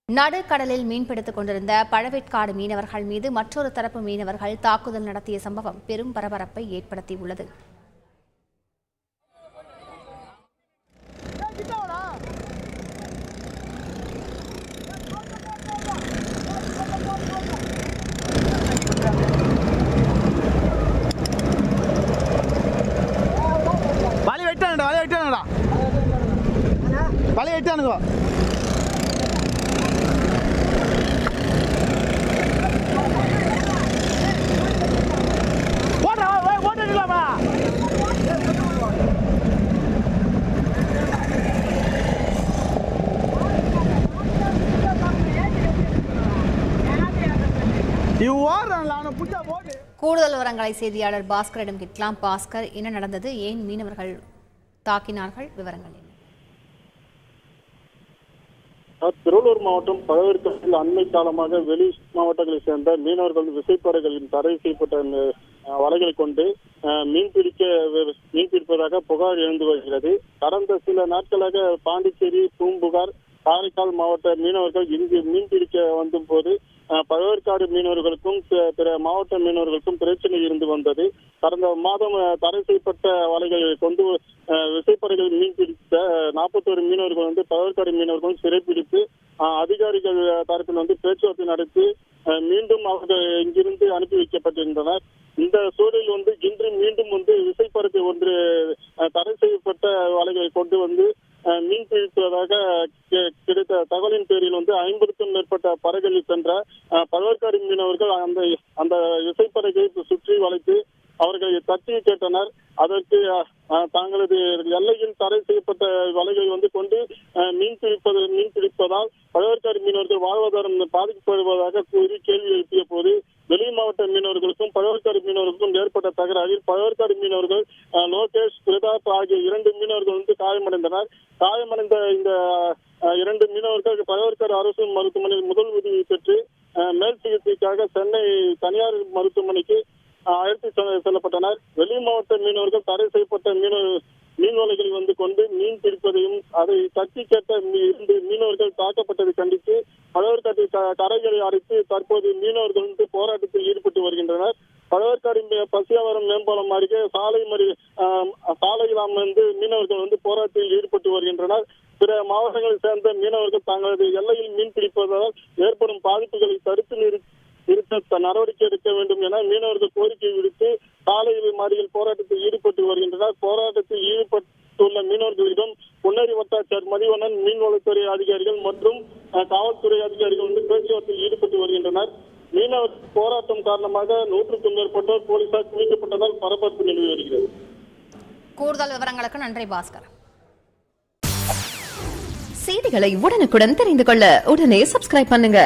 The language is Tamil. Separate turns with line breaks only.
நடுக்கடலில் மீன்பிடித்துக் கொண்டிருந்த பழவேற்காடு மீனவர்கள் மீது மற்றொரு தரப்பு மீனவர்கள் தாக்குதல் நடத்திய சம்பவம் பெரும் பரபரப்பை ஏற்படுத்தியுள்ளது. கூடுதல் விவரங்களை செய்தியாளர் பாஸ்கரிடம் கேட்கலாம். பாஸ்கர், என்ன நடந்தது? ஏன் மீனவர்கள் தாக்கினார்கள்? விவரங்கள் என்ன?
திருவள்ளூர் மாவட்டம் பழவேற்காட்டில் அண்மை காலமாக வெளி மாவட்டங்களைச் சேர்ந்த மீனவர்கள் விசைப்படகுகளின் தடை செய்யப்பட்ட வலைகளை கொண்டு மீன்பிடிப்பதாக புகார் எழுந்து வருகிறது. கடந்த சில நாட்களாக பாண்டிச்சேரி, பூம்புகார், காரைக்கால் மாவட்ட மீனவர்கள் இங்கு மீன்பிடிக்க வந்த போது பழவேற்காடு மீனவர்களுக்கும் பிற மாவட்ட மீனவர்களுக்கும் பிரச்சனை இருந்து வந்தது. கடந்த மாதம் தடை செய்யப்பட்ட வலைகளை கொண்டு விசைப்படகுகள் மீன்பிடித்த 41 மீனவர்கள் பழவேற்காடு மீனவர்களும் சிறைப்பிடித்து அதிகாரிகள் தரப்பில் பேச்சுவார்த்தை நடத்தி மீண்டும் அவர்கள் இங்கிருந்து அனுப்பி வைக்கப்பட்டிருந்தனர். இந்த சூழலில் இன்று மீண்டும் விசைப்படகு ஒன்று தடை செய்யப்பட்ட வலைகளை கொண்டு மீன் பிடிப்பதாக கிடைத்த தகவலின் பேரில் 50க்கும் மேற்பட்ட படகுகளில் சென்ற பழவேற்காடு மீனவர்கள் அந்த விசைப்படகை சுற்றி வளைத்து அவர்களை தட்டி கேட்டனர். அதற்கு தங்களது எல்லையில் தடை செய்யப்பட்ட வலைகளை கொண்டு மீன் பிடிப்பதால் பழவேற்காடு மீனவர்கள் வாழ்வாதாரம் பாதிக்கப்படுவதாக கூறி கேள்வி எழுப்பிய போது வெளி மாவட்ட மீனவர்களுக்கும் பழவேற்காடு மீனவர்களுக்கும் ஏற்பட்ட தகராறில் பழவேற்காடு மீனவர்கள் லோகேஷ், பிரதாப் ஆகிய 2 மீனவர்கள் காயமடைந்தனர். காயமடைந்த இந்த 2 மீனவர்கள் பழவேற்காடு அரசு மருத்துவமனையில் முதல் உதவி பெற்று மேல் சிகிச்சைக்காக சென்னை தனியார் மருத்துவமனைக்கு அழைத்து செல்லப்பட்டனர். வெளி மாவட்ட மீனவர்கள் தடை செய்யப்பட்ட மீன் வலைகளை கொண்டு மீன் பிடிப்பதையும் அதை தட்டி கேட்ட 2 மீனவர்கள் தாக்கப்பட்டதை கண்டித்து பழவேற்காட்டு கரைகளை அடைத்து தற்போது மீனவர்கள் போராட்டத்தில் ஈடுபட்டு வருகின்றனர். பழவேற்காடு பசியாவரம் மேம்பாலம் அருகே சாலையில் மீனவர்கள் போராட்டத்தில் ஈடுபட்டு வருகின்றனர். பிற மாவட்டங்களை சேர்ந்த மீனவர்கள் தங்களது எல்லையில் மீன் பிடிப்பதால் ஏற்படும் பாதிப்புகளை தடுத்து நிறுத்த நடவடிக்கை எடுக்க வேண்டும் என மீனவர்கள் கோரிக்கை விடுத்து சாலையில் மறியல் போராட்டத்தில் ஈடுபட்டு வருகின்றனர். போராட்டத்தில் ஈடுபட்டுள்ள மீனவர்களிடம் பொன்னேரி வட்டாட்சியர் மதிவண்ணன், மீன்வளத்துறை அதிகாரிகள் மற்றும் காவல்துறை அதிகாரிகள் பேச்சுவார்த்தையில் ஈடுபட்டு வருகின்றனர். மீனவர் போராட்டம் காரணமாக 100க்கும் மேற்பட்டோர் போலீசார் குவிக்கப்பட்டதால் பரபரப்பு நிலவி வருகிறது.
கூடுதல் விவரங்களுக்கு நன்றி பாஸ்கர்.
செய்திகளை உடனுக்குடன் தெரிந்து கொள்ள உடனே சப்ஸ்கிரைப் பண்ணுங்க.